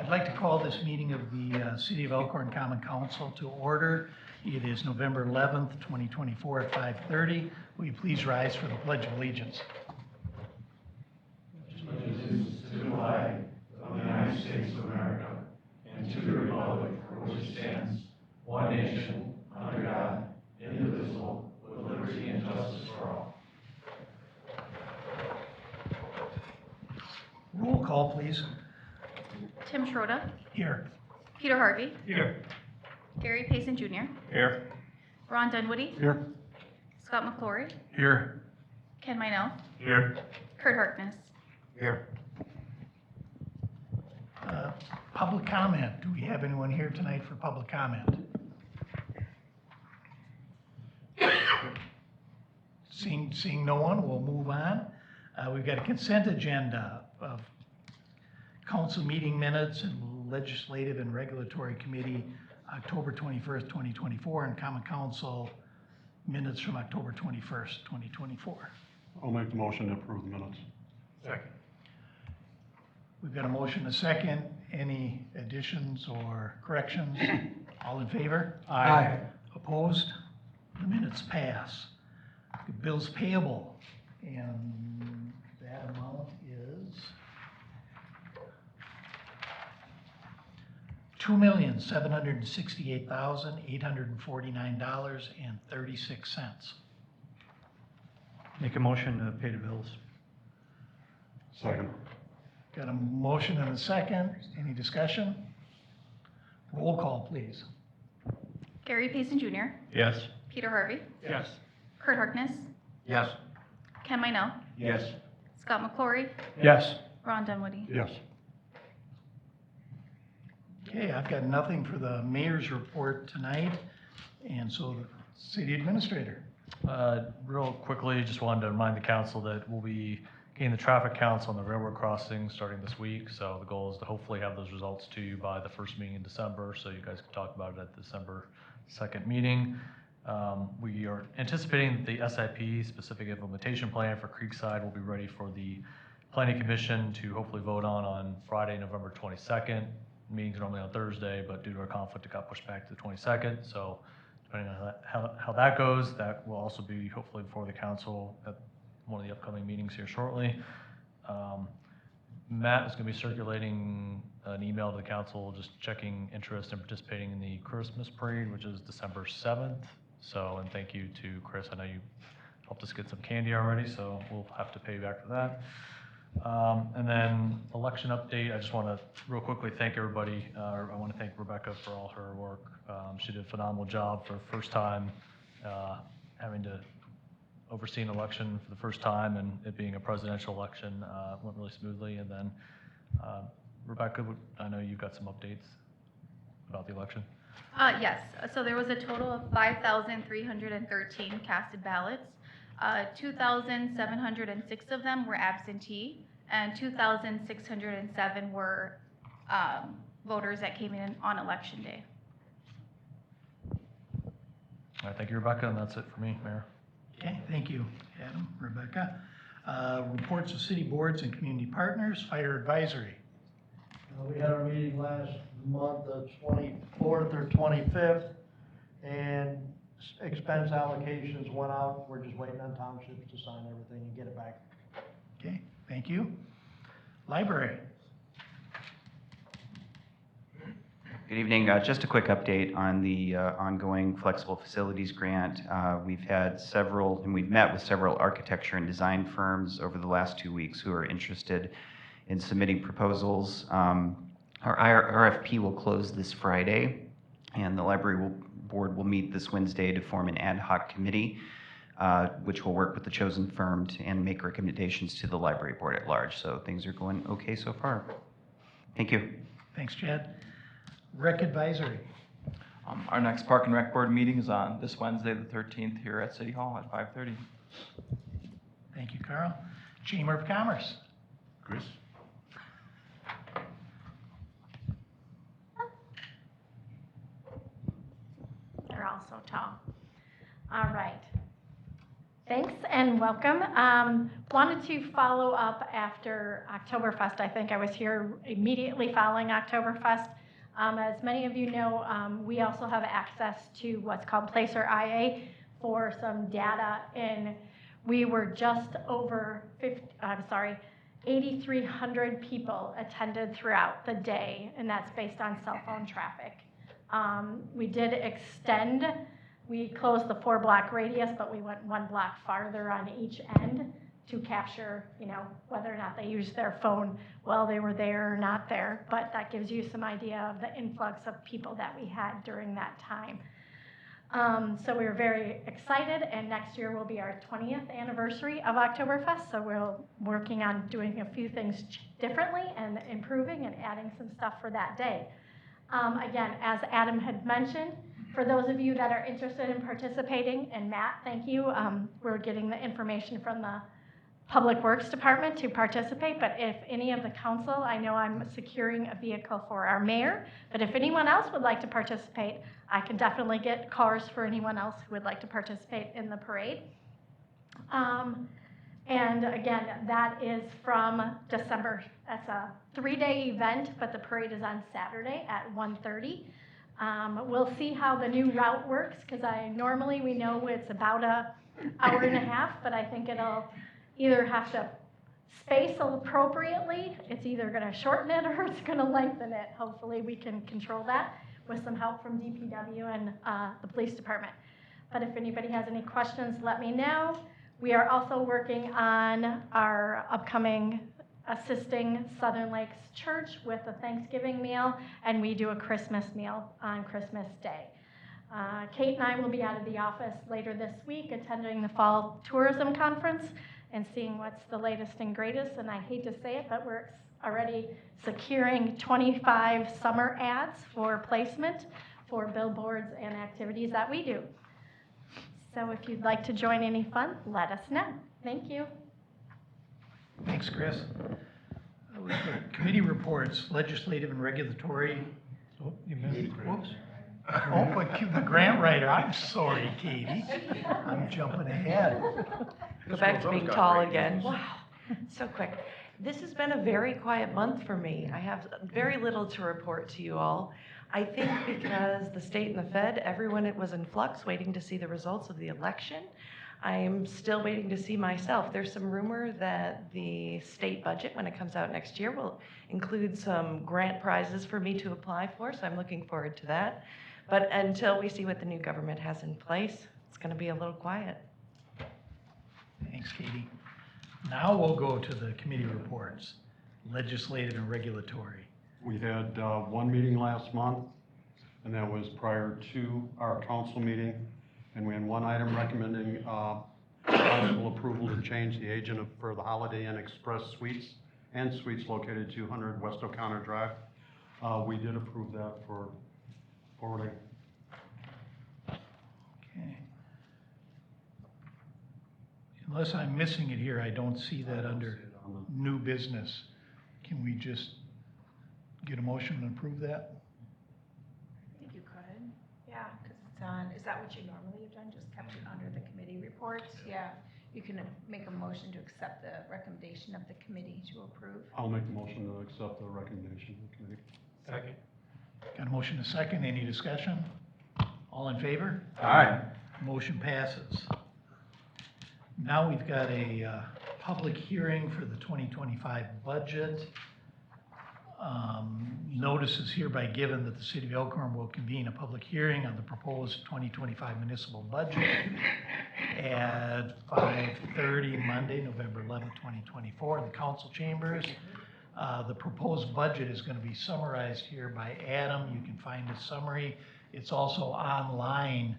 I'd like to call this meeting of the City of Elkhorn Common Council to order. It is November 11th, 2024 at 5:30. Will you please rise for the Pledge of Allegiance? Allegiance to the flag of the United States of America and to the republic for which it stands, one nation, under God, indivisible, with liberty and justice for all. Roll call, please. Tim Schroeder, Here. Peter Harvey, Here. Gary Payson Jr., Here. Ron Dunwoody, Here. Scott McClory, Here. Ken Minell, Here. Kurt Harkness. Here. Public comment. Do we have anyone here tonight for public comment? Seeing no one, we'll move on. We've got a consent agenda of council meeting minutes and legislative and regulatory committee October 21st, 2024, and common council minutes from October 21st, 2024. I'll make the motion to approve the minutes. Second. We've got a motion, a second. Any additions or corrections? All in favor? Aye. Opposed? The minutes pass. Bills payable, and that amount is $2,768,849.36. Make a motion to pay the bills. Second. Got a motion and a second. Any discussion? Roll call, please. Gary Payson Jr., Yes. Peter Harvey, Yes. Kurt Harkness, Yes. Ken Minell, Yes. Scott McClory, Yes. Ron Dunwoody. Yes. Okay, I've got nothing for the mayor's report tonight, and so the city administrator. Real quickly, just wanted to remind the council that we'll be getting the traffic counts on the railroad crossings starting this week. So the goal is to hopefully have those results to you by the first meeting in December, so you guys can talk about it at the December 2nd meeting. We are anticipating that the SIP, specific implementation plan for Creekside, will be ready for the Planning Commission to hopefully vote on Friday, November 22nd. Meetings normally on Thursday, but due to a conflict, it got pushed back to the 22nd. So depending on how that goes, that will also be hopefully before the council at one of the upcoming meetings here shortly. Matt is going to be circulating an email to the council just checking interest in participating in the Christmas parade, which is December 7th. So, and thank you to Chris. I know you helped us get some candy already, so we'll have to pay you back for that. And then election update, I just want to real quickly thank everybody. I want to thank Rebecca for all her work. She did a phenomenal job for the first time, having to oversee an election for the first time, and it being a presidential election went really smoothly. And then Rebecca, I know you've got some updates about the election. Yes, so there was a total of 5,313 casted ballots. 2,706 of them were absentee, and 2,607 were voters that came in on election day. All right, thank you, Rebecca, and that's it for me, Mayor. Okay, thank you, Adam, Rebecca. Reports of city boards and community partners, fire advisory. We had our meeting last month, the 24th or 25th, and expense allocations went out. We're just waiting on townships to sign everything and get it back. Okay, thank you. Library. Good evening. Just a quick update on the ongoing flexible facilities grant. We've met with several architecture and design firms over the last 2 weeks who are interested in submitting proposals. Our RFP will close this Friday, and the library board will meet this Wednesday to form an ad hoc committee, which will work with the chosen firm and make recommendations to the library board at large. So things are going okay so far. Thank you. Thanks, Chad. Rec advisory. Our next Park and Rec Board meeting is on this Wednesday, the 13th, here at City Hall at 5:30. Thank you, Carl. Chamber of Commerce. Chris? They're all so tall. All right. Thanks and welcome. wanted to follow up after Oktoberfest. I think I was here immediately following Oktoberfest. As many of you know, we also have access to what's called Placer IA for some data, and we were just over 8,300 people attended throughout the day, and that's based on cell phone traffic. We did extend, we closed the 4-block radius, but we went 1 block farther on each end to capture, whether or not they used their phone while they were there or not there. But that gives you some idea of the influx of people that we had during that time. So we were very excited, and next year will be our 20th anniversary of Oktoberfest. So we're working on doing a few things differently and improving and adding some stuff for that day. Again, as Adam had mentioned, for those of you that are interested in participating, and Matt, thank you, we're getting the information from the Public Works Department to participate, but if any of the council, I know I'm securing a vehicle for our mayor, but if anyone else would like to participate, I can definitely get cars for anyone else who would like to participate in the parade. And again, that is from December. That's a 3-day event, but the parade is on Saturday at 1:30. We'll see how the new route works, because normally we know it's about an hour and a half, but I think it'll either have to space appropriately. It's either going to shorten it or it's going to lengthen it. Hopefully we can control that with some help from DPW and the police department. But if anybody has any questions, let me know. We are also working on our upcoming assisting Southern Lakes Church with a Thanksgiving meal, and we do a Christmas meal on Christmas Day. Kate and I will be out of the office later this week attending the Fall Tourism Conference and seeing what's the latest and greatest. And I hate to say it, but we're already securing 25 summer ads for placement for billboards and activities that we do. So if you'd like to join any fun, let us know. Thank you. Thanks, Chris. We've got committee reports, legislative and regulatory. Oh, you missed it. Whoops. Oh, but the grant writer, I'm sorry, Katie. I'm jumping ahead. Go back to being tall again. Wow, so quick. This has been a very quiet month for me. I have very little to report to you all. I think because the state and the Fed, everyone was in flux waiting to see the results of the election. I'm still waiting to see myself. There's some rumor that the state budget, when it comes out next year, will include some grant prizes for me to apply for, so I'm looking forward to that. But until we see what the new government has in place, it's going to be a little quiet. Thanks, Katie. Now we'll go to the committee reports, legislative and regulatory. We had one meeting last month, and that was prior to our council meeting. And we had one item recommending council approval to change the agent for the Holiday Inn Express Suites and suites located 200 West O'Connor Drive. We did approve that for forwarding. Okay. Unless I'm missing it here, I don't see that under new business. Can we just get a motion to approve that? I think you could, yeah, because it's on, is that what you normally have done, just kept it under the committee reports? Yeah, you can make a motion to accept the recommendation of the committee to approve. I'll make the motion to accept the recommendation of the committee. Second. Got a motion and a second, any discussion? All in favor? Aye. Motion passes. Now we've got a public hearing for the 2025 budget. Notice is hereby given that the City of Elkhorn will convene a public hearing on the proposed 2025 municipal budget at 5:30 Monday, November 11, 2024, in the council chambers. The proposed budget is going to be summarized here by Adam. You can find a summary. It's also online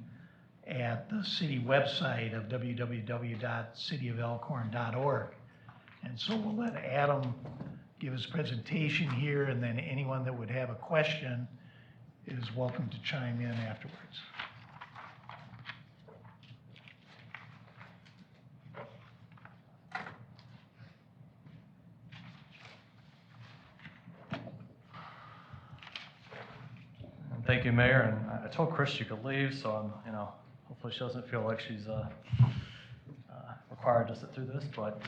at the city website of www.cityofelkhorn.org. And so we'll let Adam give his presentation here, and then anyone that would have a question is welcome to chime in afterwards. Thank you, Mayor, and I told Chris she could leave, so I'm, hopefully she doesn't feel like she's required required to sit through this, but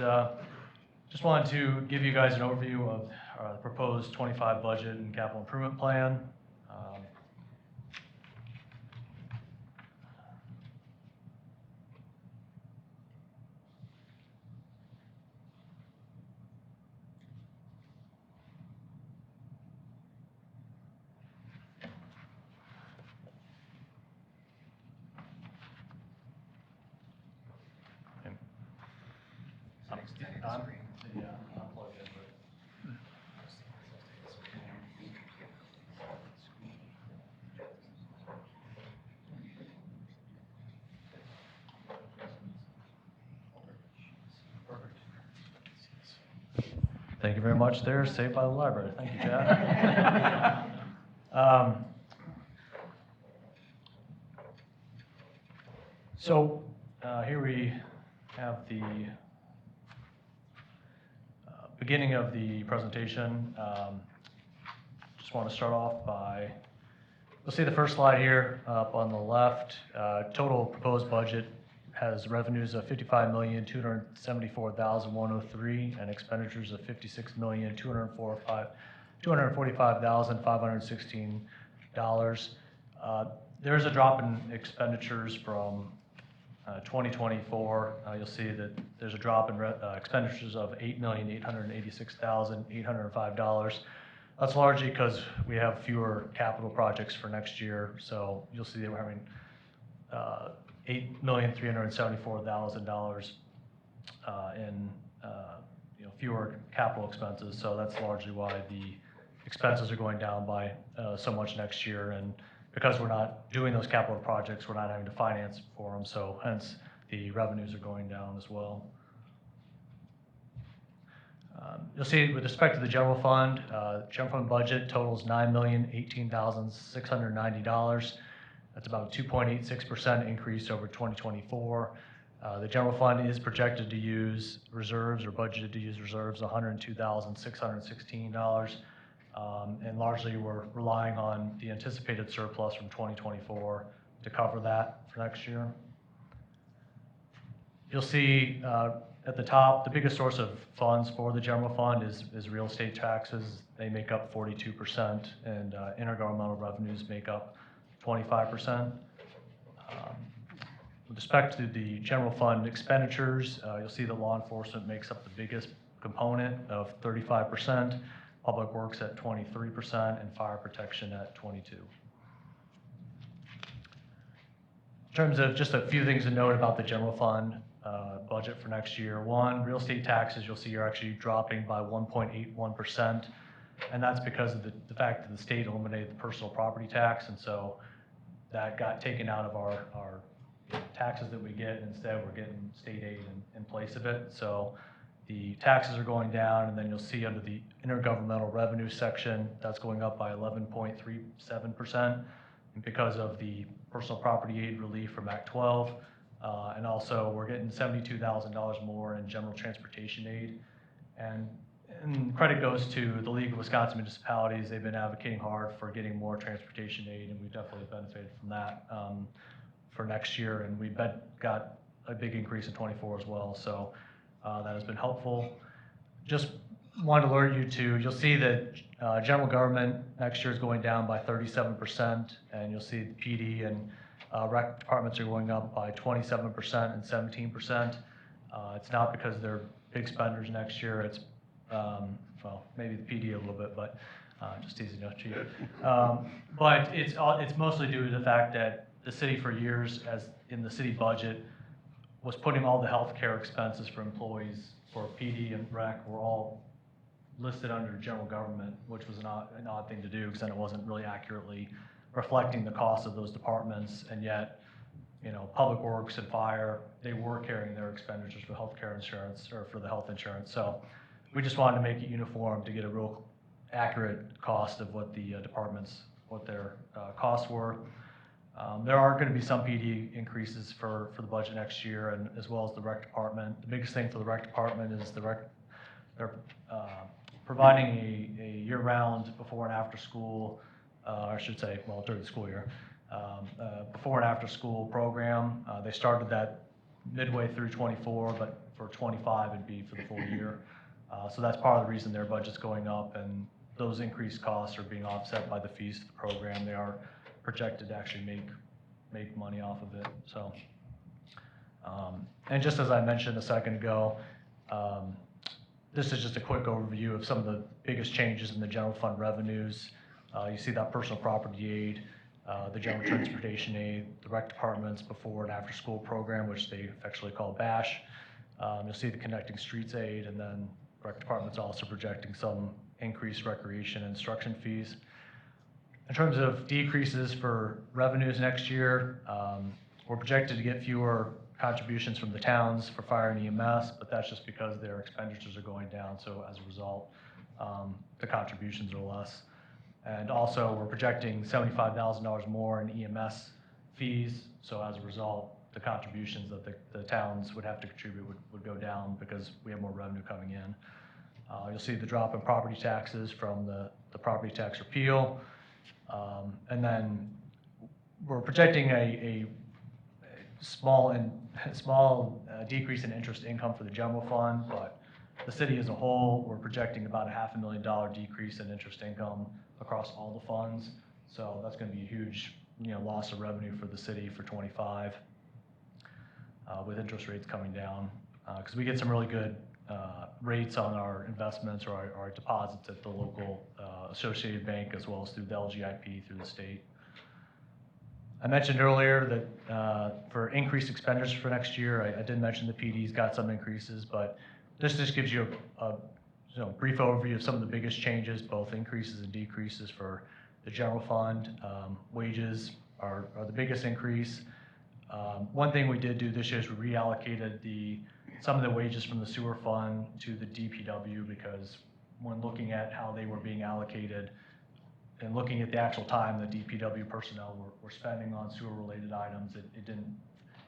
just wanted to give you guys an overview of the proposed 25 budget and capital improvement plan. I'm plugged in, but perfect. Thank you very much there, saved by the library. Thank you, Chad. So here we have the beginning of the presentation. Just want to start off by, you'll see the first slide here up on the left. Total proposed budget has revenues of $55,274,103 and expenditures of $56,245,516. There's a drop in expenditures from 2024, you'll see that there's a drop in expenditures of $8,886,805. That's largely because we have fewer capital projects for next year. So you'll see that we're having $8,374,000 in fewer capital expenses. So that's largely why the expenses are going down by so much next year. And because we're not doing those capital projects, we're not having to finance for them, so hence the revenues are going down as well. You'll see with respect to the general fund budget totals $9,018,690. That's about a 2.86% increase over 2024. The general fund is projected to use reserves, or budgeted to use reserves, $102,616. And largely we're relying on the anticipated surplus from 2024 to cover that for next year. You'll see at the top, the biggest source of funds for the general fund is real estate taxes. They make up 42%, and intergovernmental revenues make up 25%. With respect to the general fund expenditures, you'll see that law enforcement makes up the biggest component of 35%. Public Works at 23%, and Fire Protection at 22%. In terms of just a few things to note about the general fund budget for next year. One, real estate taxes you'll see are actually dropping by 1.81%, and that's because of the fact that the state eliminated the personal property tax, and so that got taken out of our taxes that we get, and instead we're getting state aid in place of it. So the taxes are going down, and then you'll see under the intergovernmental revenue section, that's going up by 11.37%, and because of the personal property aid relief from Act 12, and also we're getting $72,000 more in general transportation aid. And credit goes to the League of Wisconsin Municipalities. They've been advocating hard for getting more transportation aid, and we've definitely benefited from that for next year, and we've got a big increase in 24 as well. So that has been helpful. Just wanted to alert you to, you'll see that general government next year is going down by 37%, and you'll see the PD and rec departments are going up by 27% and 17%. It's not because they're big spenders next year. It's, well, maybe the PD a little bit, but just teasing you, Chief. But it's mostly due to the fact that the city for years, as in the city budget, was putting all the healthcare expenses for employees for PD and rec were all listed under general government, which was an odd thing to do, because then it wasn't really accurately reflecting the cost of those departments. And yet, Public Works and Fire, they were carrying their expenditures for healthcare insurance, or for the health insurance. So we just wanted to make it uniform to get a real accurate cost of what the departments, what their costs were. There are going to be some PD increases for the budget next year, and as well as the rec department. The biggest thing for the rec department is they're providing a year-round before and after school, I should say, well, during the school year, before and after school program. They started that midway through 24, but for '25, it'd be for the full year. So that's part of the reason their budget's going up, and those increased costs are being offset by the fees to the program. They are projected to actually make money off of it, so. And just as I mentioned a second ago, this is just a quick overview of some of the biggest changes in the general fund revenues. You see that personal property aid, the general transportation aid, the rec department's before and after school program, which they affectionately call BASH. You'll see the connecting streets aid, and then rec department's also projecting some increased recreation and instruction fees. In terms of decreases for revenues next year, we're projected to get fewer contributions from the towns for fire and EMS, but that's just because their expenditures are going down, so as a result, the contributions are less. And also, we're projecting $75,000 more in EMS fees, so as a result, the contributions that the towns would have to contribute would go down because we have more revenue coming in. You'll see the drop in property taxes from the property tax repeal, and then we're projecting a small decrease in interest income for the general fund, but the city as a whole, we're projecting about a $500,000 decrease in interest income across all the funds. So that's going to be a huge, loss of revenue for the city for '25, with interest rates coming down, because we get some really good rates on our investments or our deposits at the local associated bank, as well as through the LGIP through the state. I mentioned earlier that for increased expenditures for next year, I did mention the PD's got some increases, but this just gives you a brief overview of some of the biggest changes, both increases and decreases for the general fund. Wages are the biggest increase. One thing we did do this year is we reallocated some of the wages from the sewer fund to the DPW, because when looking at how they were being allocated and looking at the actual time the DPW personnel were spending on sewer-related items, it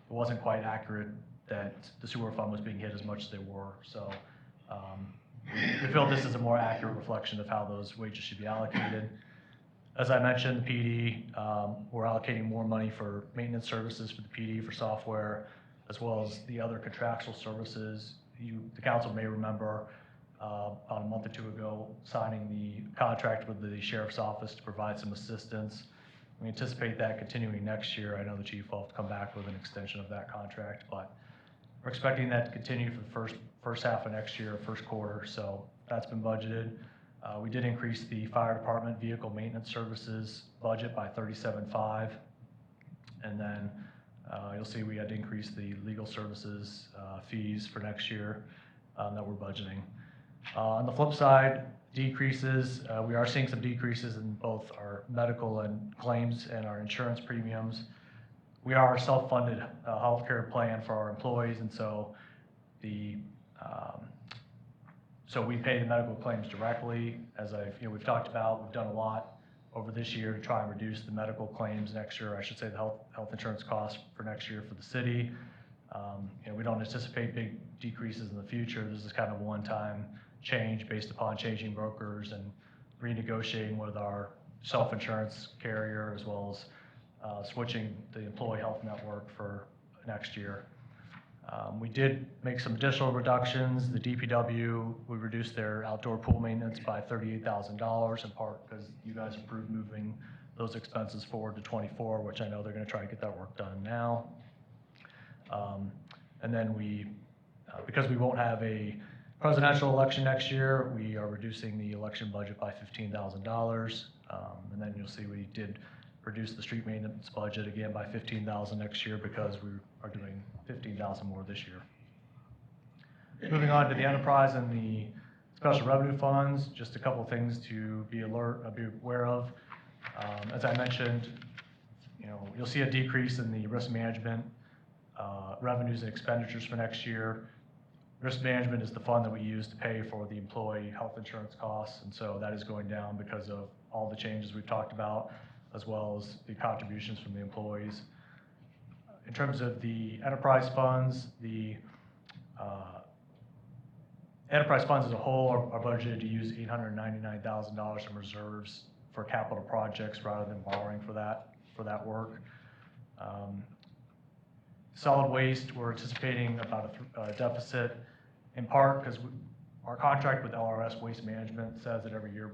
wasn't quite accurate that the sewer fund was being hit as much as they were. So we feel this is a more accurate reflection of how those wages should be allocated. As I mentioned, the PD, we're allocating more money for maintenance services for the PD, for software, as well as the other contractual services. The council may remember about a month or two ago signing the contract with the sheriff's office to provide some assistance. We anticipate that continuing next year. I know the chief will have to come back with an extension of that contract, but we're expecting that to continue for the first half of next year, first quarter, so that's been budgeted. We did increase the fire department vehicle maintenance services budget by $37.5, and then you'll see we had to increase the legal services fees for next year that we're budgeting. On the flip side, decreases, we are seeing some decreases in both our medical and claims and our insurance premiums. We are a self-funded healthcare plan for our employees, and so so we pay the medical claims directly. As we've talked about, we've done a lot over this year to try and reduce the medical claims next year. I should say the health insurance costs for next year for the city. We don't anticipate big decreases in the future. This is kind of a one-time change based upon changing brokers and renegotiating with our self-insurance carrier, as well as switching the employee health network for next year. We did make some additional reductions. The DPW, we reduced their outdoor pool maintenance by $38,000, in part because you guys approved moving those expenses forward to '24, which I know they're going to try to get that work done now. And then because we won't have a presidential election next year, we are reducing the election budget by $15,000. And then you'll see we did reduce the street maintenance budget again by $15,000 next year, because we are doing $15,000 more this year. Moving on to the enterprise and the special revenue funds, just a couple things to be aware of. As I mentioned, you'll see a decrease in the risk management revenues and expenditures for next year. Risk management is the fund that we use to pay for the employee health insurance costs, and so that is going down because of all the changes we've talked about, as well as the contributions from the employees. In terms of the enterprise funds, the enterprise funds as a whole are budgeted to use $899,000 in reserves for capital projects rather than borrowing for that work. Solid waste, we're anticipating about a deficit in part because our contract with LRS Waste Management says that every year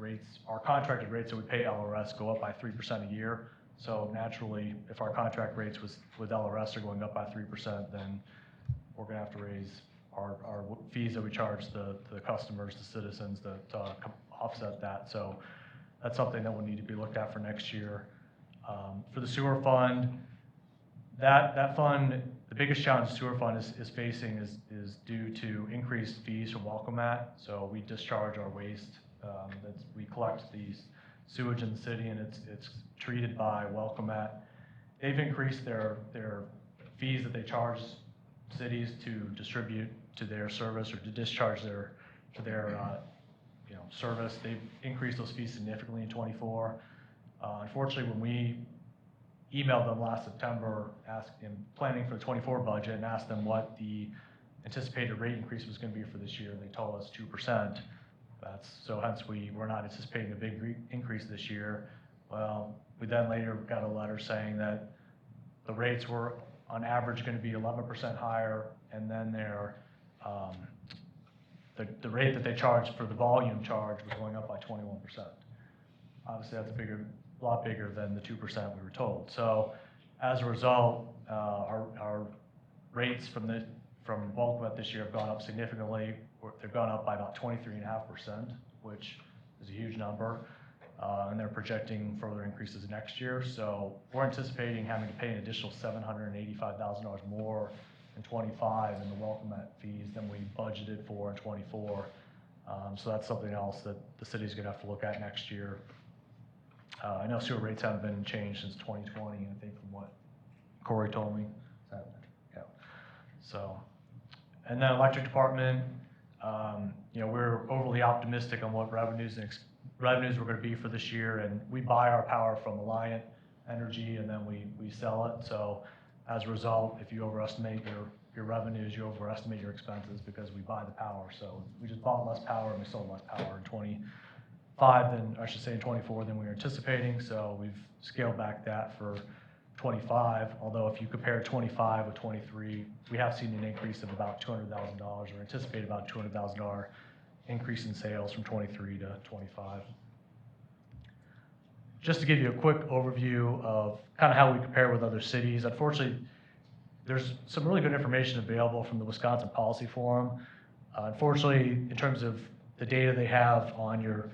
our contracted rates that we pay LRS go up by 3% a year. So naturally, if our contract rates with LRS are going up by 3%, then we're gonna have to raise our fees that we charge the customers, the citizens, to offset that. So that's something that will need to be looked at for next year. For the sewer fund, that fund, the biggest challenge the sewer fund is facing is due to increased fees from Welcome Mat. So we discharge our waste, we collect these sewage in the city, and it's treated by Welcome Mat. They've increased their fees that they charge cities to distribute to their service or to discharge to their service. They've increased those fees significantly in '24. Unfortunately, when we emailed them last September planning for the '24 budget and asked them what the anticipated rate increase was going to be for this year, they told us 2%. Hence we're not anticipating a big increase this year. Well, we then later got a letter saying that the rates were on average going to be 11% higher, and then the rate that they charged for the volume charge was going up by 21%. Obviously, that's a lot bigger than the 2% we were told. So as a result, our rates from Welcome Mat this year have gone up significantly. They've gone up by about 23.5%, which is a huge number. And they're projecting further increases next year. So we're anticipating having to pay an additional $785,000 more in '25 in the Welcome Mat fees than we budgeted for in '24. So that's something else that the city's gonna have to look at next year. I know sewer rates haven't been changed since 2020, I think, from what Corey told me. Yeah. So, and then electric department, we're overly optimistic on what revenues were going to be for this year, and we buy our power from Alliant Energy, and then we sell it. So as a result, if you overestimate your revenues, you overestimate your expenses because we buy the power. So we just bought less power and we sold less power in in '24 than we were anticipating. So we've scaled back that for '25. Although if you compare '25 with '23, we have seen an increase of about $200,000, or anticipate about $200,000 increase in sales from '23 to '25. Just to give you a quick overview of kind of how we compare with other cities. Unfortunately, there's some really good information available from the Wisconsin Policy Forum. Unfortunately, in terms of the data they have on your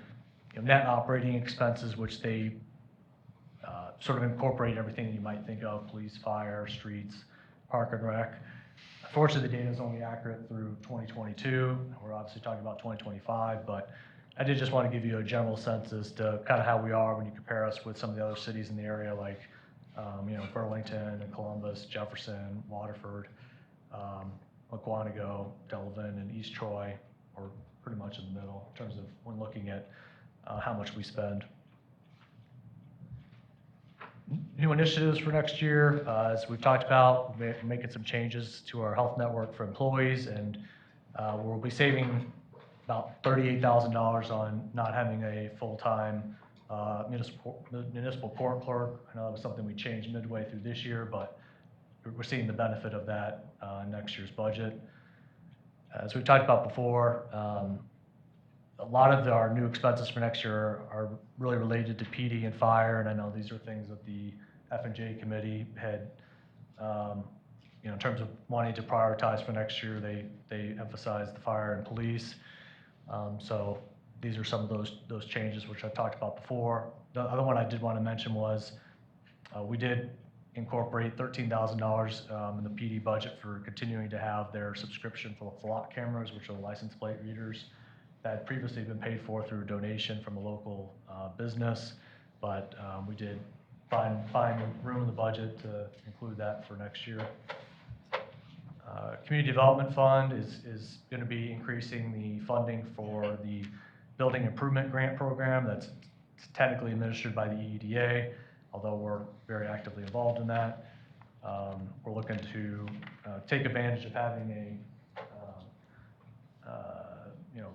net operating expenses, which they sort of incorporate everything you might think of: police, fire, streets, park and rec. Unfortunately, the data is only accurate through 2022. We're obviously talking about 2025, but I did just want to give you a general sense as to kind of how we are when you compare us with some of the other cities in the area, like Burlington and Columbus, Jefferson, Waterford, Mukwonago, Delavan, and East Troy, or pretty much in the middle in terms of when looking at how much we spend. New initiatives for next year, as we've talked about, we're making some changes to our health network for employees, and we'll be saving about $38,000 on not having a full-time municipal court clerk. I know that was something we changed midway through this year, but we're seeing the benefit of that in next year's budget. As we've talked about before, a lot of our new expenses for next year are really related to PD and fire, and I know these are things that the F&J committee had, in terms of wanting to prioritize for next year, they emphasized the fire and police. So these are some of those changes which I've talked about before. The other one I did want to mention was we did incorporate $13,000 in the PD budget for continuing to have their subscription for the flock cameras, which are the license plate readers that had previously been paid for through a donation from a local business, but we did find room in the budget to include that for next year. Community Development Fund is going to be increasing the funding for the Building Improvement Grant Program that's technically administered by the EEDA, although we're very actively involved in that. We're looking to take advantage of having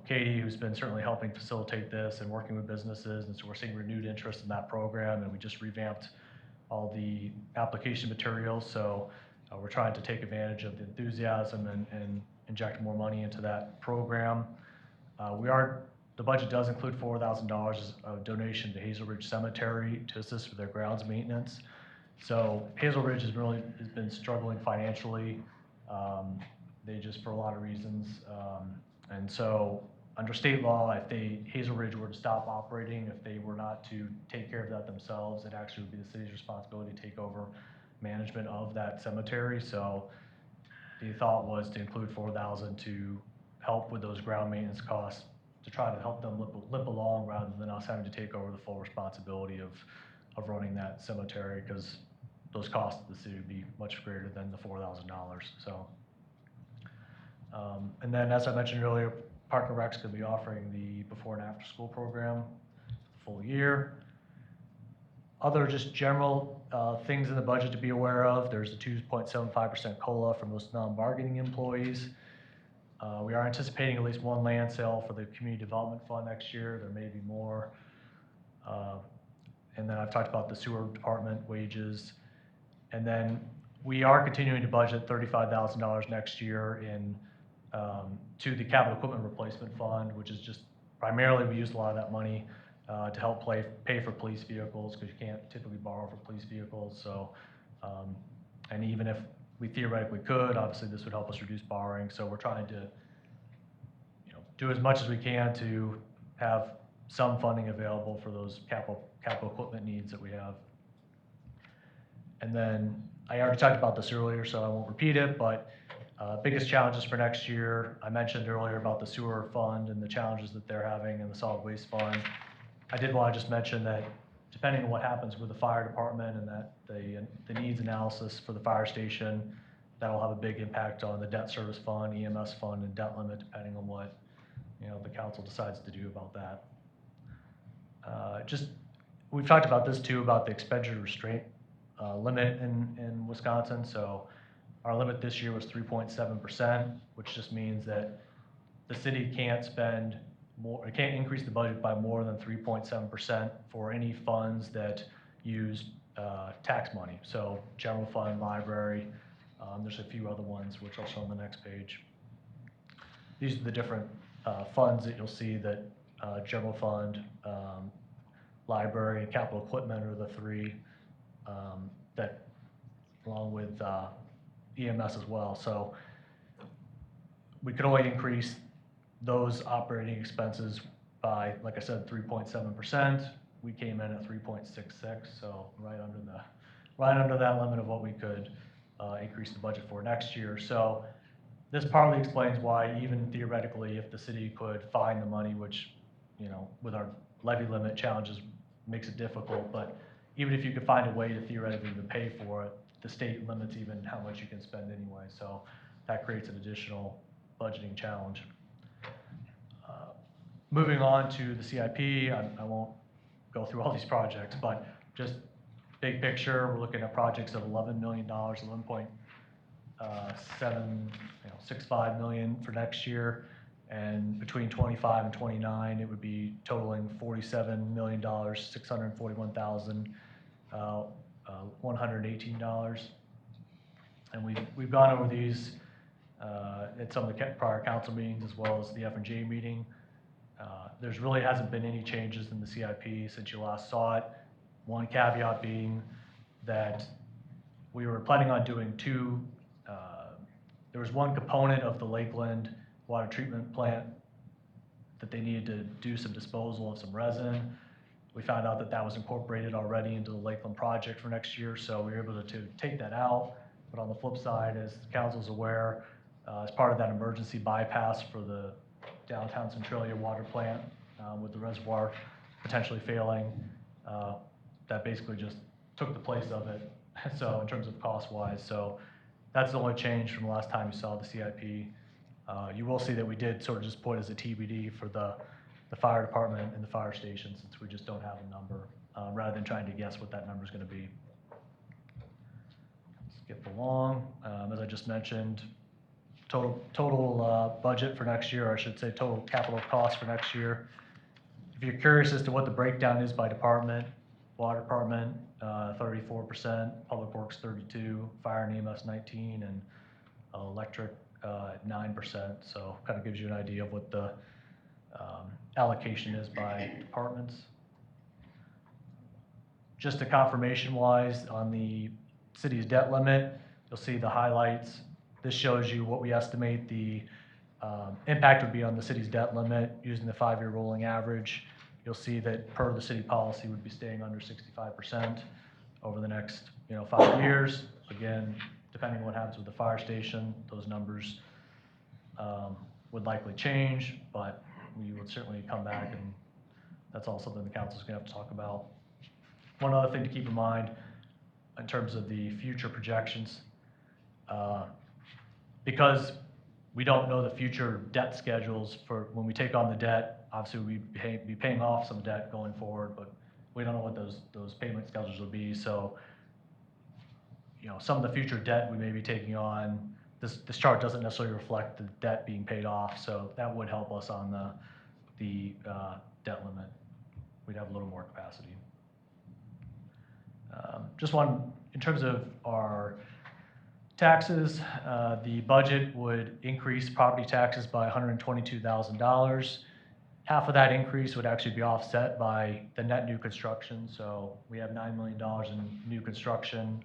Katie, who's been certainly helping facilitate this and working with businesses, and so we're seeing renewed interest in that program, and we just revamped all the application materials, so we're trying to take advantage of the enthusiasm and inject more money into that program. The budget does include $4,000 of donation to Hazel Ridge Cemetery to assist with their grounds maintenance. So Hazel Ridge has been struggling financially. They just, for a lot of reasons. And so under state law, if Hazel Ridge were to stop operating, if they were not to take care of that themselves, it actually would be the city's responsibility to take over management of that cemetery. So the thought was to include $4,000 to help with those ground maintenance costs, to try to help them limp along rather than us having to take over the full responsibility of running that cemetery, because those costs to the city would be much greater than the $4,000. So, and then as I mentioned earlier, Park and Rec's going to be offering the before and after school program full year. Other just general things in the budget to be aware of, there's a 2.75% COLA for most non-bargaining employees. We are anticipating at least one land sale for the Community Development Fund next year. There may be more. And then I've talked about the sewer department wages. And then we are continuing to budget $35,000 next year to the capital equipment replacement fund, which is just primarily we use a lot of that money to help pay for police vehicles, because you can't typically borrow for police vehicles. So, and even if we theoretically could, obviously this would help us reduce borrowing. So we're trying to, do as much as we can to have some funding available for those capital equipment needs that we have. And then I already talked about this earlier, so I won't repeat it, but biggest challenges for next year, I mentioned earlier about the sewer fund and the challenges that they're having in the solid waste fund. I did want to just mention that depending on what happens with the fire department and that the needs analysis for the fire station, that'll have a big impact on the debt service fund, EMS fund, and debt limit, depending on what the council decides to do about that. We've talked about this too, about the expenditure restraint limit in Wisconsin. So our limit this year was 3.7%, which just means that the city can't spend more, it can't increase the budget by more than 3.7% for any funds that use tax money. So general fund, library, there's a few other ones which I'll show on the next page. These are the different funds that you'll see that general fund, library, and capital equipment are the three that, along with EMS as well. So we could only increase those operating expenses by, like I said, 3.7%. We came in at 3.66, so right under that limit of what we could increase the budget for next year. So this partly explains why, even theoretically, if the city could find the money, which, with our levy limit challenges makes it difficult, but even if you could find a way to theoretically to pay for it, the state limits even how much you can spend anyway. So that creates an additional budgeting challenge. Moving on to the CIP, I won't go through all these projects, but just big picture, we're looking at projects of $11 million, 11.65 million for next year, and between 25 and 29, it would be totaling $47,641,118. And we've gone over these at some of the prior council meetings as well as the F&J meeting. There's really hasn't been any changes in the CIP since you last saw it. One caveat being that we were planning on doing there was one component of the Lakeland water treatment plant that they needed to do some disposal of some resin. We found out that that was incorporated already into the Lakeland project for next year, so we were able to take that out. But on the flip side, as the council's aware, as part of that emergency bypass for the downtown Centralia water plant with the reservoir potentially failing, that basically just took the place of it. So in terms of cost-wise, so that's the only change from the last time you saw the CIP. You will see that we did sort of just put as a TBD for the fire department and the fire station, since we just don't have a number, rather than trying to guess what that number is going to be. Skip along. As I just mentioned, total budget for next year, or I should say total capital cost for next year. If you're curious as to what the breakdown is by department, water department, 34%, public works 32%, fire and EMS 19%, and electric at 9%, so kind of gives you an idea of what the allocation is by departments. Just a confirmation wise, on the city's debt limit, you'll see the highlights. This shows you what we estimate the impact would be on the city's debt limit using the 5-year rolling average. You'll see that per the city policy would be staying under 65% over the next 5 years. Again, depending on what happens with the fire station, those numbers would likely change, but we would certainly come back, and that's all something the council's gonna have to talk about. One other thing to keep in mind in terms of the future projections, because we don't know the future debt schedules for when we take on the debt. Obviously, we'd be paying off some debt going forward, but we don't know what those payment schedules will be. So, some of the future debt we may be taking on, this chart doesn't necessarily reflect the debt being paid off, so that would help us on the debt limit. We'd have a little more capacity. Just one, in terms of our taxes, the budget would increase property taxes by $122,000. Half of that increase would actually be offset by the net new construction. So we have $9 million in new construction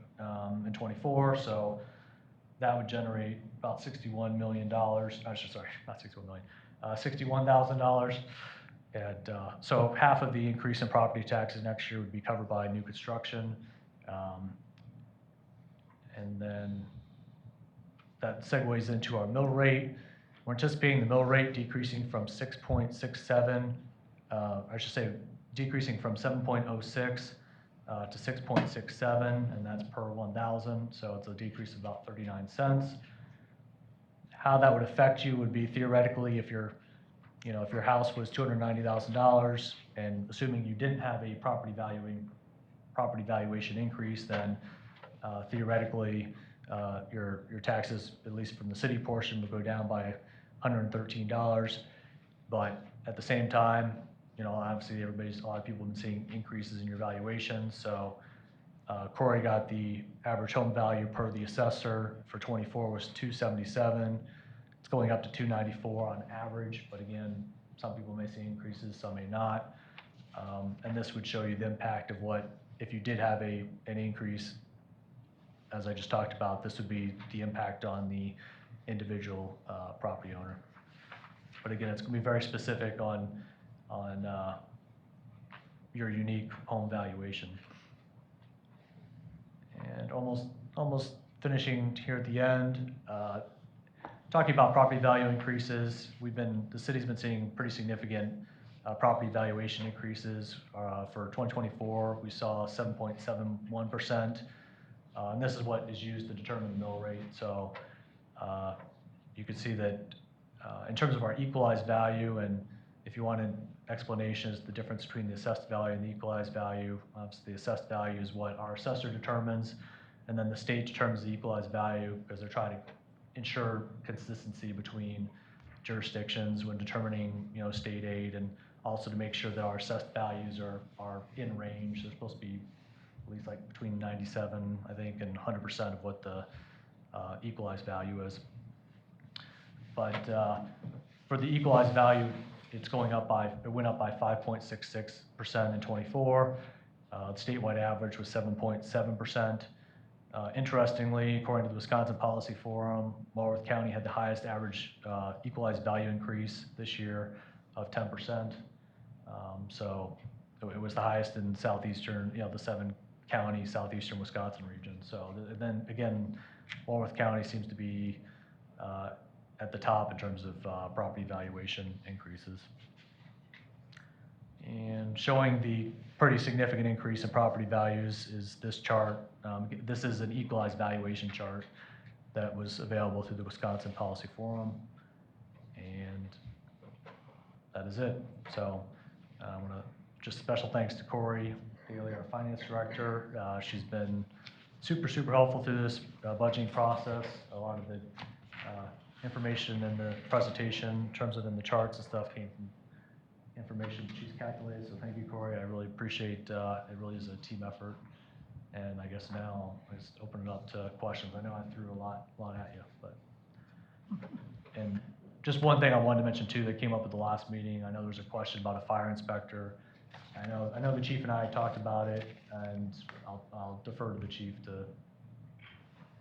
in '24. So that would generate about $61 million. Sorry, not 61 million, $61,000. And so half of the increase in property taxes next year would be covered by new construction. And then that segues into our mill rate. We're anticipating the mill rate decreasing from 6.67, decreasing from 7.06 to 6.67, and that's per 1,000, so it's a decrease of about 39 cents. How that would affect you would be theoretically if your house was $290,000, and assuming you didn't have a property valuation increase, then theoretically your taxes, at least from the city portion, would go down by $113. But at the same time, obviously a lot of people have been seeing increases in your valuation. So Corey got the average home value per the assessor for '24 was $277. It's going up to $294 on average, but again, some people may see increases, some may not. And this would show you the impact of what, if you did have an increase, as I just talked about, this would be the impact on the individual property owner. But again, it's going to be very specific on your unique home valuation. And almost finishing here at the end, talking about property value increases, the city's been seeing pretty significant property valuation increases. For 2024, we saw 7.71%. And this is what is used to determine the mill rate. So you can see that in terms of our equalized value, and if you wanted explanations, the difference between the assessed value and the equalized value, obviously the assessed value is what our assessor determines, and then the state determines the equalized value because they're trying to ensure consistency between jurisdictions when determining state aid, and also to make sure that our assessed values are in range. They're supposed to be at least like between 97, I think, and 100% of what the equalized value is. But for the equalized value, it went up by 5.66% in '24. The statewide average was 7.7%. Interestingly, according to the Wisconsin Policy Forum, Walworth County had the highest average equalized value increase this year of 10%. So it was the highest in southeastern, the 7-county southeastern Wisconsin region. So then again, Walworth County seems to be at the top in terms of property valuation increases. And showing the pretty significant increase in property values is this chart. This is an equalized valuation chart that was available through the Wisconsin Policy Forum. And that is it. So I want to just special thanks to Corey Daly, our finance director. She's been super helpful through this budgeting process. A lot of the information in the presentation, in terms of in the charts and stuff, came from information she's calculated. So thank you, Corey. I really appreciate it. Really is a team effort. And I guess now I'll just open it up to questions. I know I threw a lot at you, but And just one thing I wanted to mention too that came up at the last meeting, I know there was a question about a fire inspector. I know the chief and I talked about it, and I'll defer to the chief to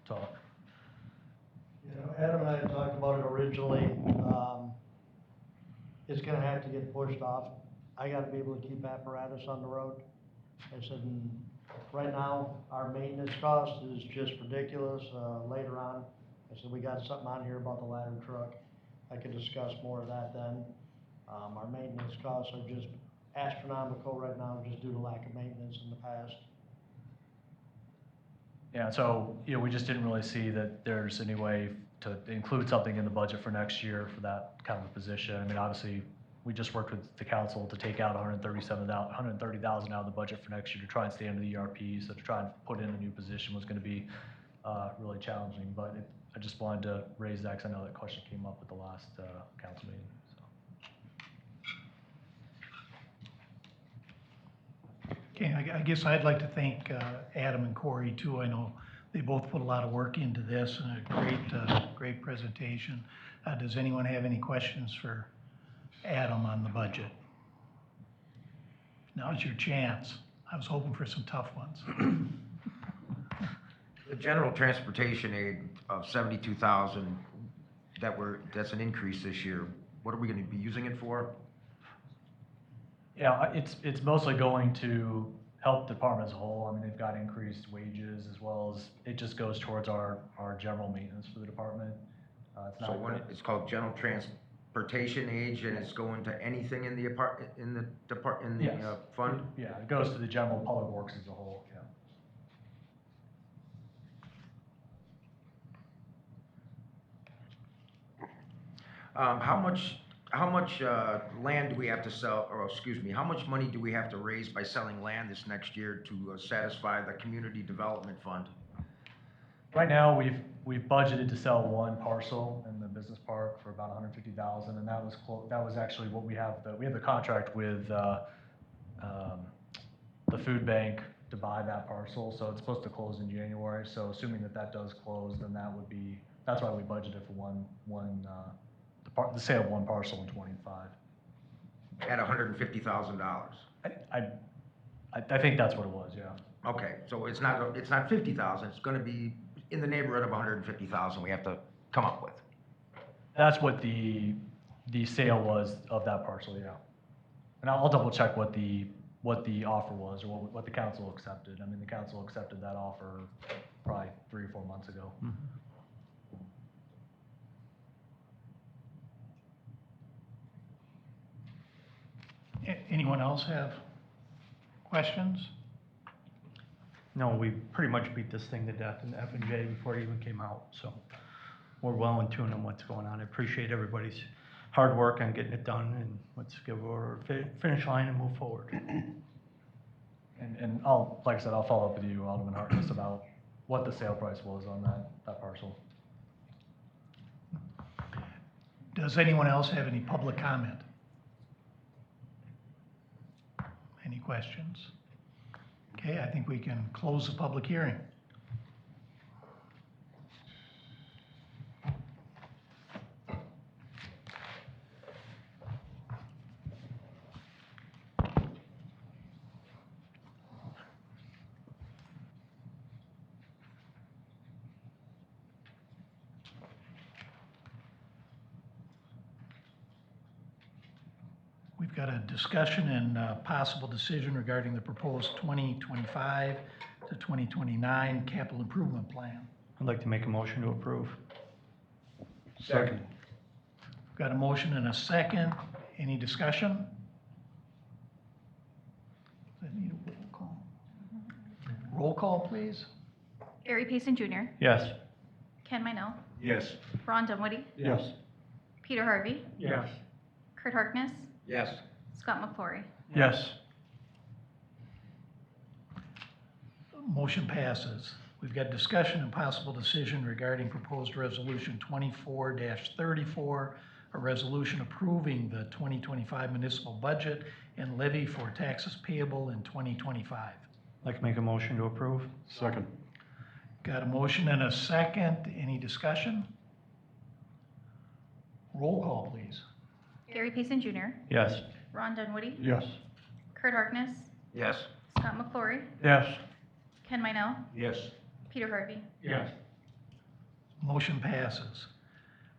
talk. You know, Adam and I had talked about it originally. It's gonna have to get pushed off. I gotta be able to keep apparatus on the road. I said, right now, our maintenance cost is just ridiculous. Later on, I said, we got something on here about the ladder truck. I could discuss more of that then. Our maintenance costs are just astronomical right now, just due to lack of maintenance in the past. Yeah, so, we just didn't really see that there's any way to include something in the budget for next year for that kind of a position. I mean, obviously, we just worked with the council to take out $130,000 out of the budget for next year to try and stay under the ERP, so to try and put in a new position was gonna be, really challenging, but I just wanted to raise that, because I know that question came up at the last, council meeting, so. Okay, I guess I'd like to thank Adam and Corey too. I know they both put a lot of work into this and a great presentation. Does anyone have any questions for Adam on the budget? Now's your chance. I was hoping for some tough ones. The general transportation aid of 72,000, that's an increase this year. What are we gonna be using it for? Yeah, it's mostly going to help the department as a whole. I mean, they've got increased wages, as well as it just goes towards our general maintenance for the department. It's So not, when it's called general transportation aid, and it's going to anything in the Yes. fund? Yeah, it goes to the general public works as a whole, yeah. How much land do we have to sell, or excuse me, how much money do we have to raise by selling land this next year to satisfy the community development fund? Right now, we've budgeted to sell one parcel in the business park for about $150,000, and that was actually what we have the contract with the food bank to buy that parcel, so it's supposed to close in January. So assuming that does close, then that's why we budgeted for the sale of one parcel in '25. At $150,000? I think that's what it was, yeah. Okay, so it's not 50,000, it's gonna be in the neighborhood of 150,000 we have to come up with. That's what the sale was of that parcel, yeah. And I'll double check what the offer was, or what the council accepted. I mean, the council accepted that offer probably 3 or 4 months ago. Anyone else have questions? No, we pretty much beat this thing to death in the F&J before it even came out, so we're well in tune on what's going on. I appreciate everybody's hard work on getting it done, and let's give our finish line and move forward. And like I said, I'll follow up with you, Alderman Hartness, about what the sale price was on that parcel. Does anyone else have any public comment? Any questions? Okay, I think we can close the public hearing. We've got a discussion and possible decision regarding the proposed 2025 to 2029 capital improvement plan. I'd like to make a motion to approve. Second. We've got a motion and a second. Any discussion? Does that need a roll call? Roll call, please. Barry Payson Jr., Yes. Ken Minell, Yes. Ron Dunwoody, Yes. Peter Harvey, Yes. Kurt Harkness, Yes. Scott McClory. Yes. Motion passes. We've got discussion and possible decision regarding proposed resolution 24-34, a resolution approving the 2025 municipal budget and levy for taxes payable in 2025. I'd like to make a motion to approve. Second. Got a motion and a second. Any discussion? Roll call, please. Gary Payson Jr., Yes. Ron Dunwoody, Yes. Kurt Harkness, Yes. Scott McClory, Yes. Ken Minell, Yes. Peter Harvey. Yes. Motion passes.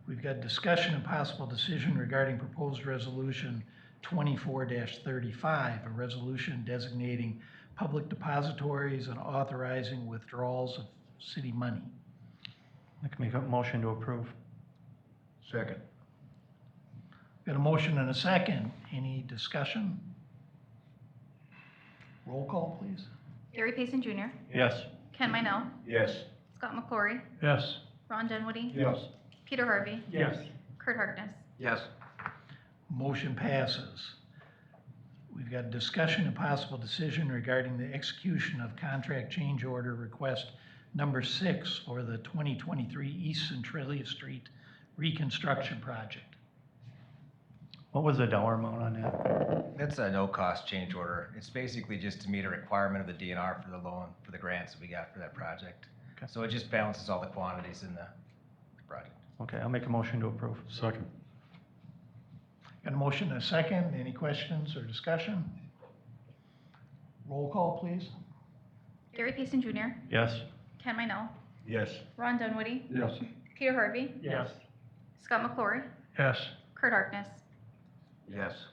We've got discussion and possible decision regarding proposed resolution 24-35, a resolution designating public depositories and authorizing withdrawals of city money. I can make a motion to approve. Second. Got a motion and a second. Any discussion? Roll call, please. Gary Payson Jr., Yes. Ken Minell, Yes. Scott McClory, Yes. Ron Dunwoody, Yes. Peter Harvey, Yes. Kurt Harkness. Yes. Motion passes. We've got discussion and possible decision regarding the execution of contract change order request number 6 for the 2023 East Centralia Street reconstruction project. What was the dollar amount on that? That's a no-cost change order. It's basically just to meet a requirement of the DNR for the loan, for the grants that we got for that project. Okay. So it just balances all the quantities in the project. Okay, I'll make a motion to approve. Second. Got a motion and a second. Any questions or discussion? Roll call, please. Gary Payson Jr., Yes. Ken Minell, Yes. Ron Dunwoody, Yes. Peter Harvey, Yes. Scott McClory, Yes. Kurt Harkness. Yes.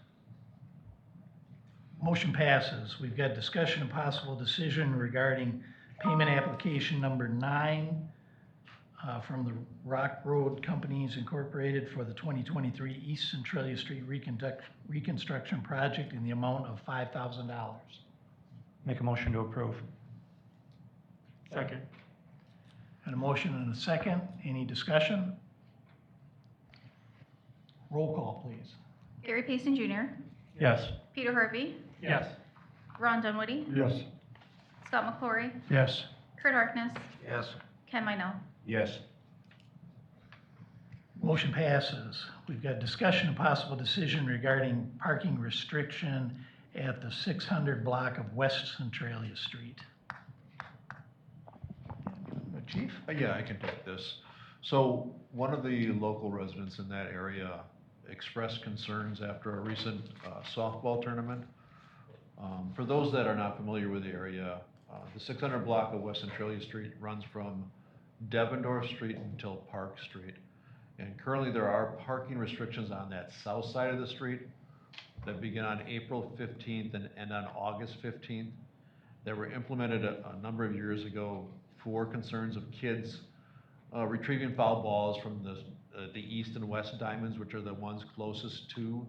Motion passes. We've got discussion and possible decision regarding payment application number 9 from the Rock Road Companies Incorporated for the 2023 East Centralia Street reconstruction project in the amount of $5,000. Make a motion to approve. Second. Got a motion and a second. Any discussion? Roll call, please. Gary Payson Jr., Yes. Peter Harvey, Yes. Ron Dunwoody, Yes. Scott McClory, Yes. Kurt Harkness, Yes. Ken Minell. Yes. Motion passes. We've got discussion and possible decision regarding parking restriction at the 600 block of West Centralia Street. Chief? Yeah, I can take this. So one of the local residents in that area expressed concerns after a recent softball tournament. For those that are not familiar with the area, the 600 block of West Centralia Street runs from Devendorf Street until Park Street. And currently there are parking restrictions on that south side of the street that begin on April 15th and end on August 15th that were implemented a number of years ago for concerns of kids retrieving foul balls from the east and west diamonds, which are the ones closest to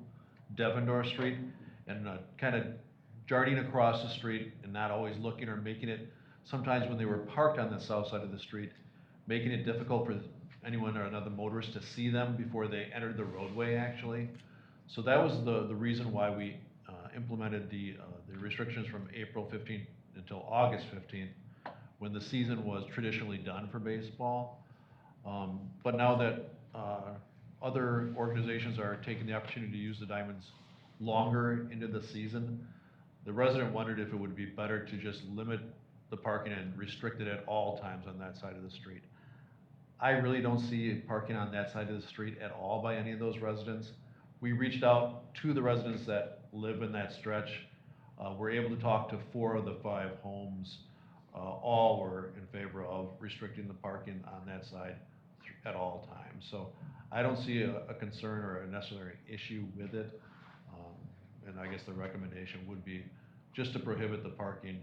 Devendorf Street, and kind of darting across the street and not always looking or making it, sometimes when they were parked on the south side of the street, making it difficult for anyone or another motorist to see them before they entered the roadway, actually. So that was the reason why we implemented the restrictions from April 15th until August 15th, when the season was traditionally done for baseball. But now that other organizations are taking the opportunity to use the diamonds longer into the season, the resident wondered if it would be better to just limit the parking and restrict it at all times on that side of the street. I really don't see parking on that side of the street at all by any of those residents. We reached out to the residents that live in that stretch. We're able to talk to 4 of the 5 homes. All were in favor of restricting the parking on that side at all times. So I don't see a concern or a necessary issue with it. And I guess the recommendation would be just to prohibit the parking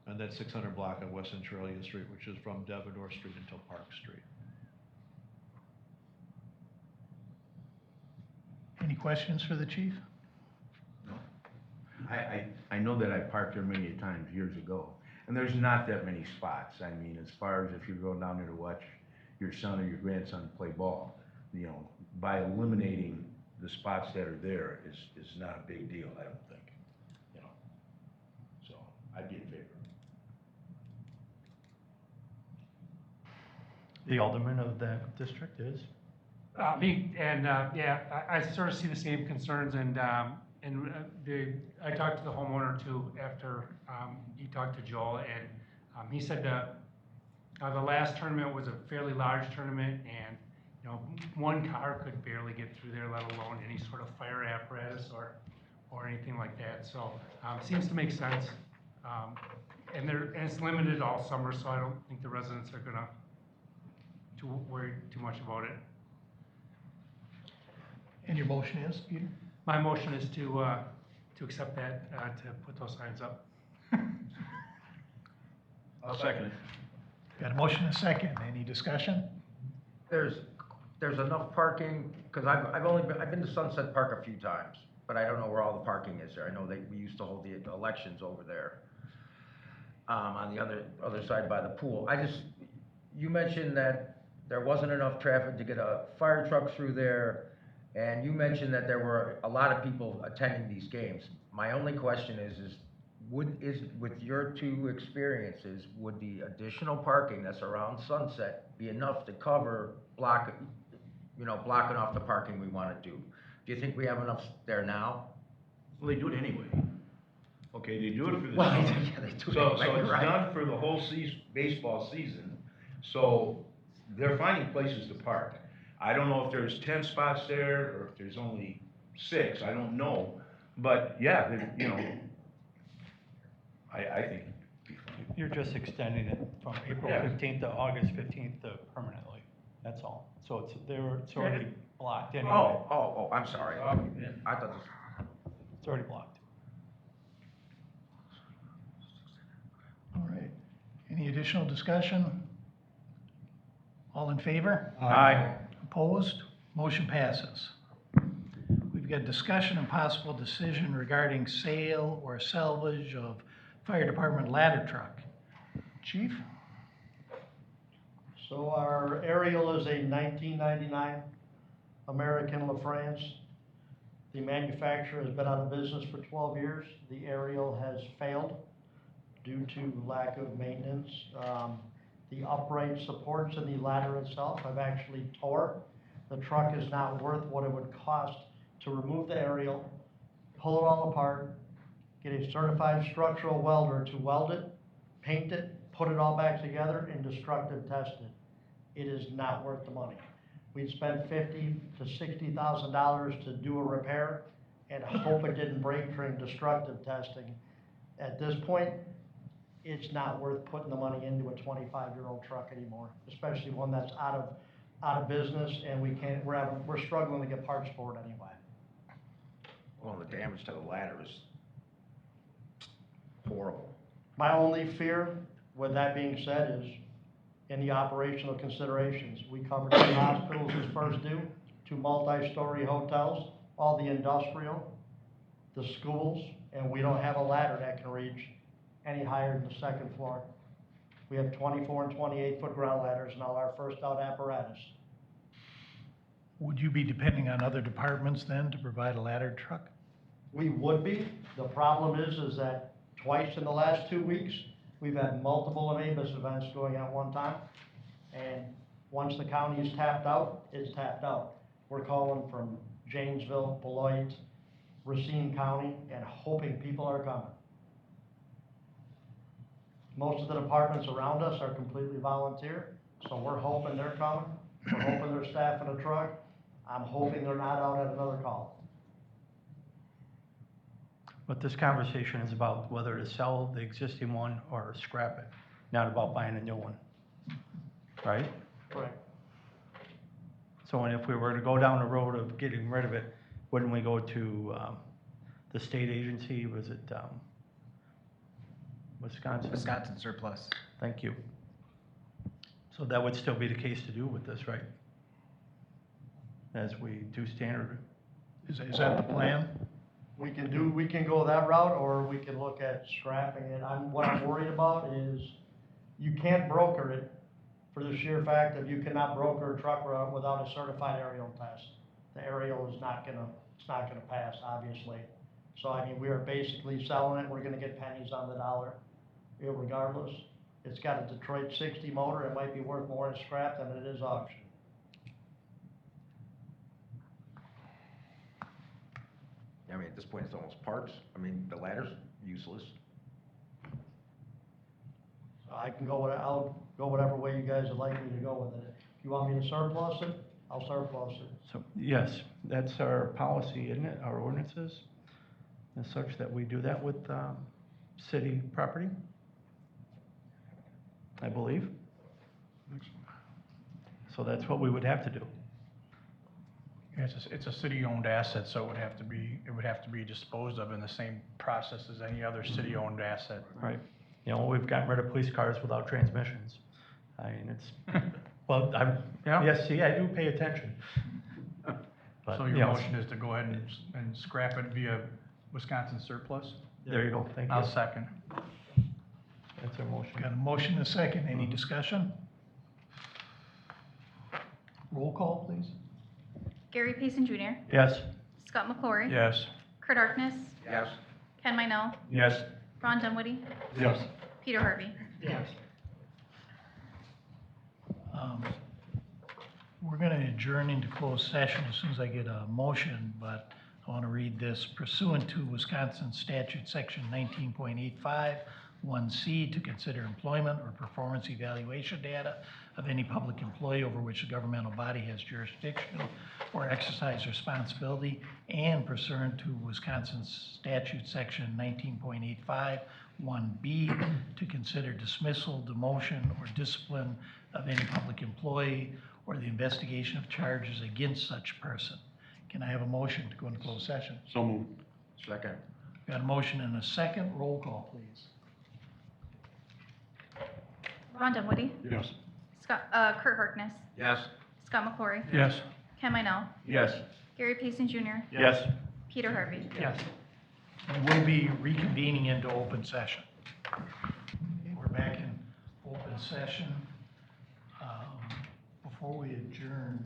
on that 600 block of West Centralia Street, which is from Devendorf Street until Park Street. Any questions for the chief? I know that I parked there many times years ago, and there's not that many spots. I mean, as far as if you're going down there to watch your son or your grandson play ball, you know, by eliminating the spots that are there is not a big deal, I don't think, you know. So I'd be in favor. The alderman of that district is? I sort of see the same concerns, and I talked to the homeowner too after he talked to Joel, and he said the last tournament was a fairly large tournament, and you know, one car could barely get through there, let alone any sort of fire apparatus or anything like that. So, seems to make sense. And it's limited all summer, so I don't think the residents are gonna worry too much about it. And your motion is, Peter? My motion is to accept that, to put those signs up. I'll second it. Got a motion and a second. Any discussion? There's enough parking, because I've been to Sunset Park a few times, but I don't know where all the parking is there. I know we used to hold the elections over there, on the other side by the pool. You mentioned that there wasn't enough traffic to get a fire truck through there, and you mentioned that there were a lot of people attending these games. My only question is with your two experiences, would the additional parking that's around Sunset be enough to cover blocking off the parking we want to do? Do you think we have enough there now? Well, they do it anyway. Okay, they do it for the Well, summer. yeah, they do it So anyway, it's right. done for the whole baseball season, so they're finding places to park. I don't know if there's 10 spots there, or if there's only 6, I don't know, but yeah, I think it'd be fine. You're just extending it from April Yeah. 15th to August 15th to permanently, that's all. So it's already blocked anyway. Oh, I'm sorry. I thought this. It's already blocked. All right. Any additional discussion? All in favor? Aye. Opposed? Motion passes. We've got discussion and possible decision regarding sale or salvage of fire department ladder truck. Chief? So our aerial is a 1999 American LaFrance. The manufacturer has been out of business for 12 years. The aerial has failed due to lack of maintenance. The upright supports in the ladder itself have actually tore. The truck is not worth what it would cost to remove the aerial, pull it all apart, get a certified structural welder to weld it, paint it, put it all back together, and destructive test it. It is not worth the money. We'd spend $50,000 to $60,000 to do a repair and hope it didn't break during destructive testing. At this point, it's not worth putting the money into a 25-year-old truck anymore, especially one that's out of business, and we're struggling to get parts for it anyway. Well, the damage to the ladder is horrible. My only fear, with that being said, is in the operational considerations. We covered 2 hospitals as first due, 2 multi-story hotels, all the industrial, the schools, and we don't have a ladder that can reach any higher than the 2nd floor. We have 24 and 28-foot ground ladders and all our first out apparatus. Would you be depending on other departments then to provide a ladder truck? We would be. The problem is that twice in the last 2 weeks, we've had multiple AMABUS events going on at one time. And once the county is tapped out, it's tapped out. We're calling from Janesville, Beloit, Racine County, and hoping people are coming. Most of the departments around us are completely volunteer, so we're hoping they're coming. We're hoping they're staffing a truck. I'm hoping they're not out at another call. But this conversation is about whether to sell the existing one or scrap it, not about buying a new one, right? Correct. So and if we were to go down the road of getting rid of it, wouldn't we go to the state agency, was it Wisconsin? Wisconsin surplus. Thank you. So that would still be the case to do with this, right? As we do standard. Is that the plan? We can go that route, or we can look at scrapping it. What I'm worried about is you can't broker it for the sheer fact that you cannot broker a truck route without a certified aerial test. The aerial is it's not gonna pass, obviously. So I mean, we are basically selling it, we're gonna get pennies on the dollar, regardless. It's got a Detroit 60 motor, it might be worth more in scrap than it is auction. I mean, at this point, it's almost parts. I mean, the ladder's useless. So I'll go whatever way you guys would like me to go with it. If you want me to surplus it, I'll surplus it. So, yes, that's our policy, isn't it, our ordinances? As such that we do that with city property, I believe. So that's what we would have to do. It's a city-owned asset, so it would have to be disposed of in the same process as any other city-owned asset. Right. You know, we've gotten rid of police cars without transmissions. I mean, it's, well, yes, see, I do pay attention. But, So you your know, motion is to go ahead and scrap it via Wisconsin surplus? There you go, thank you. I'll second. That's our motion. Got a motion and a second. Any discussion? Roll call, please. Gary Payson Jr., Yes. Scott McClory, Yes. Kurt Harkness, Yes. Ken Minell, Yes. Ron Dunwoody, Yes. Peter Harvey. Yes. We're going to adjourn into closed session as soon as I get a motion, but I want to read this. Pursuant to Wisconsin statute section 19.85, 1C, to consider employment or performance evaluation data of any public employee over which a governmental body has jurisdiction or exercise responsibility, and pursuant to Wisconsin statute section 19.85, 1B, to consider dismissal, demotion, or discipline of any public employee or the investigation of charges against such person. Can I have a motion to go into closed session? So moved. Second. Got a motion and a second. Roll call, please. Ron Dunwoody, Yes. Kurt Harkness, Yes. Scott McClory, Yes. Ken Minell, Yes. Gary Payson Jr., Yes. Peter Harvey. Yes. We'll be reconvening into open session. Okay, we're back in open session. Before we adjourn,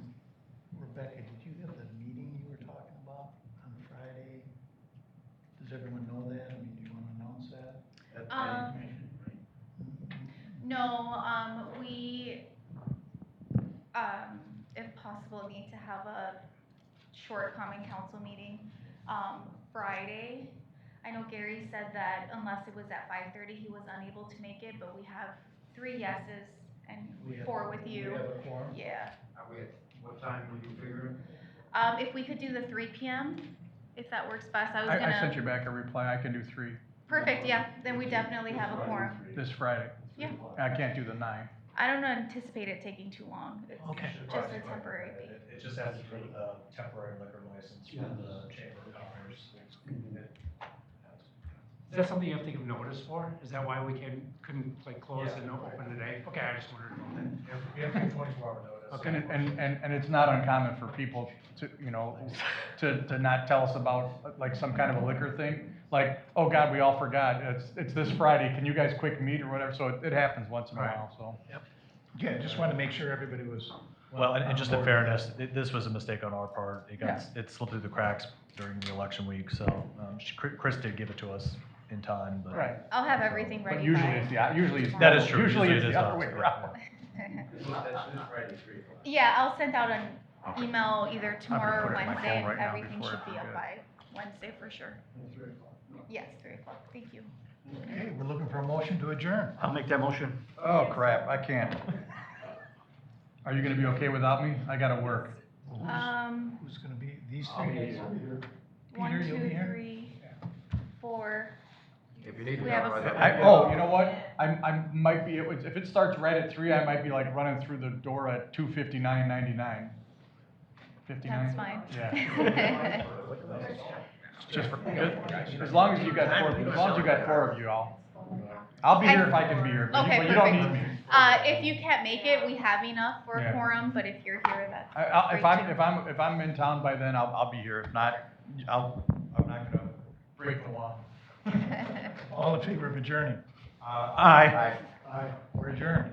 Rebecca, did you have the meeting you were talking about on Friday? Does everyone know that? I mean, do you want to announce that? At the planning commission? No, we, if possible, need to have a short common council meeting, Friday. I know Gary said that unless it was at 5:30, he was unable to make it, but we have 3 yeses and 4 with you. We have a quorum? Yeah. What time were you figuring? If we could do the 3 p.m., if that works best, I was I sent gonna, you back a reply. I can do 3 perfect, yeah, then we definitely have a quorum. this Friday. Yeah. I can't do the 9. I don't anticipate it taking too long. It's Okay. just a temporary thing. It just has to be a temporary liquor license from the Chamber of Commerce. Is that something you have to give notice for? Is that why we couldn't like close and open today? Okay, I just wondered about that. We have to give 24-hour notice. Okay. And it's not uncommon for people to, to not tell us about like some kind of a liquor thing. Like, oh God, we all forgot, it's this Friday, can you guys quick meet or whatever? So it happens once in a while, so. Yep. Yeah, just wanted to make sure everybody was. Well, and just in on board. fairness, this was a mistake on our part. It slipped through the cracks during the election week, so Chris did give it to us in time, but. Right. I'll have everything ready. But usually by- it's That is true. Usually Usually it's it is the other not. way around. Yeah, I'll send out an email either put tomorrow or it in my Wednesday, phone right and now everything before I should be up forget. by Wednesday for sure. Yes, 3 o'clock, thank you. Okay, we're looking for a motion to adjourn. I'll make that motion. Oh crap, I can't. Are you gonna be okay without me? I gotta work. Who's gonna be, these three? One, Peter, you'll be 2, here? 3, 4. If you need to We go, have a- You know what? I might be, if it starts right at 3, I might be like running through the door at 2:59:99. 59? That's fine. Yeah. Just for, as long as you got 4 of you, I'll be here if I can be here, but Okay, you don't perfect. need me. If you can't make it, we have enough for a Yeah. quorum, but if you're here, that's If great too. if I'm in town by then, I'll be here. If not, I'm not gonna break the law. All in favor of adjourning? Aye. Aye. We're adjourned.